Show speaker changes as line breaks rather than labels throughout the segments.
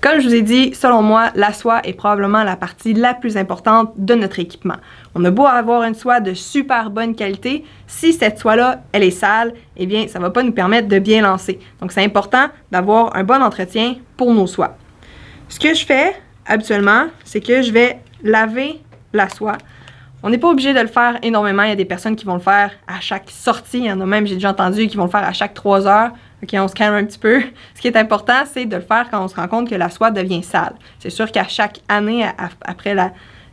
Comme je vous ai dit, selon moi, la soie est probablement la partie la plus importante de notre équipement. On a beau avoir une soie de super bonne qualité, si cette soie-là, elle est sale, eh bien, ça ne va pas nous permettre de bien lancer. Donc, c'est important d'avoir un bon entretien pour nos soies. Ce que je fais habituellement, c'est que je vais laver la soie. On n'est pas obligé de le faire énormément. Il y a des personnes qui vont le faire à chaque sortie. Il y en a même, j'ai déjà entendu, qui vont le faire à chaque 3 heures. OK, on se calme un petit peu. Ce qui est important, c'est de le faire quand on se rend compte que la soie devient sale. C'est sûr qu'à chaque année, après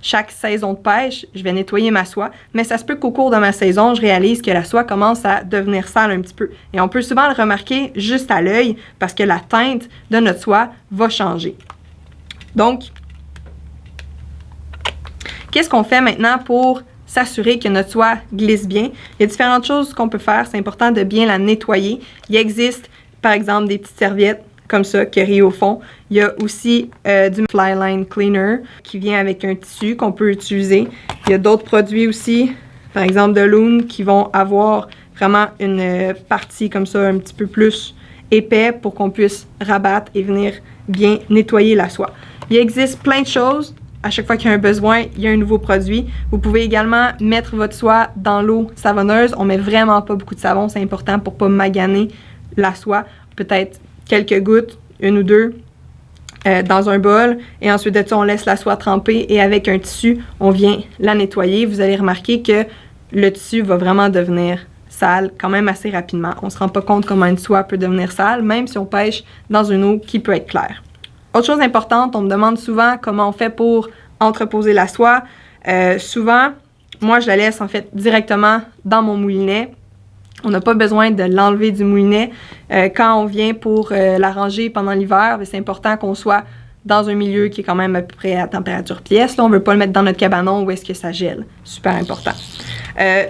chaque saison de pêche, je vais nettoyer ma soie. Mais ça se peut qu'au cours de ma saison, je réalise que la soie commence à devenir sale un petit peu. Et on peut souvent le remarquer juste à l'œil parce que la teinte de notre soie va changer. Donc, qu'est-ce qu'on fait maintenant pour s'assurer que notre soie glisse bien? Il y a différentes choses qu'on peut faire. C'est important de bien la nettoyer. Il existe, par exemple, des petites serviettes comme ça, qui rient au fond. Il y a aussi du Flyline Cleaner qui vient avec un tissu qu'on peut utiliser. Il y a d'autres produits aussi, par exemple de Loon, qui vont avoir vraiment une partie comme ça, un petit peu plus épais pour qu'on puisse rabattre et venir bien nettoyer la soie. Il existe plein de choses. À chaque fois qu'il y a un besoin, il y a un nouveau produit. Vous pouvez également mettre votre soie dans l'eau savonneuse. On met vraiment pas beaucoup de savon, c'est important pour pas maganer la soie. Peut-être quelques gouttes, 1 ou 2, dans un bol. Et ensuite de ça, on laisse la soie tremper et avec un tissu, on vient la nettoyer. Vous allez remarquer que le tissu va vraiment devenir sale quand même assez rapidement. On se rend pas compte comment une soie peut devenir sale, même si on pêche dans une eau qui peut être claire. Autre chose importante, on me demande souvent comment on fait pour entreposer la soie. Souvent, moi, je la laisse en fait directement dans mon moulinet. On n'a pas besoin de l'enlever du moulinet. Quand on vient pour la ranger pendant l'hiver, c'est important qu'on soit dans un milieu qui est quand même à peu près à température pièce. Là, on ne veut pas le mettre dans notre cabanon où est-ce que ça gèle. Super important.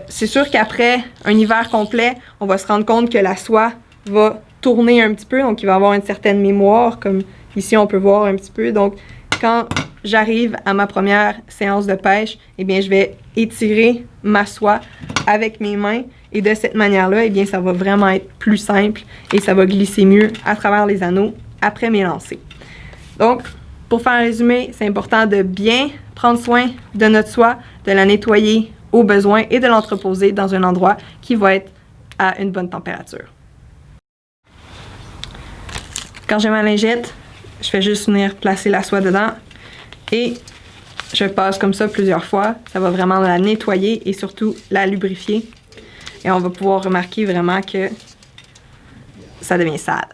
C'est sûr qu'après un hiver complet, on va se rendre compte que la soie va tourner un petit peu. Donc, il va y avoir une certaine mémoire, comme ici, on peut voir un petit peu. Donc, quand j'arrive à ma première séance de pêche, eh bien, je vais étirer ma soie avec mes mains. Et de cette manière-là, eh bien, ça va vraiment être plus simple et ça va glisser mieux à travers les anneaux après mes lancers. Donc, pour faire un résumé, c'est important de bien prendre soin de notre soie, de la nettoyer au besoin et de l'entreposer dans un endroit qui va être à une bonne température. Quand j'ai ma lingette, je fais juste venir placer la soie dedans et je passe comme ça plusieurs fois. Ça va vraiment la nettoyer et surtout la lubrifier. Et on va pouvoir remarquer vraiment que ça devient sale.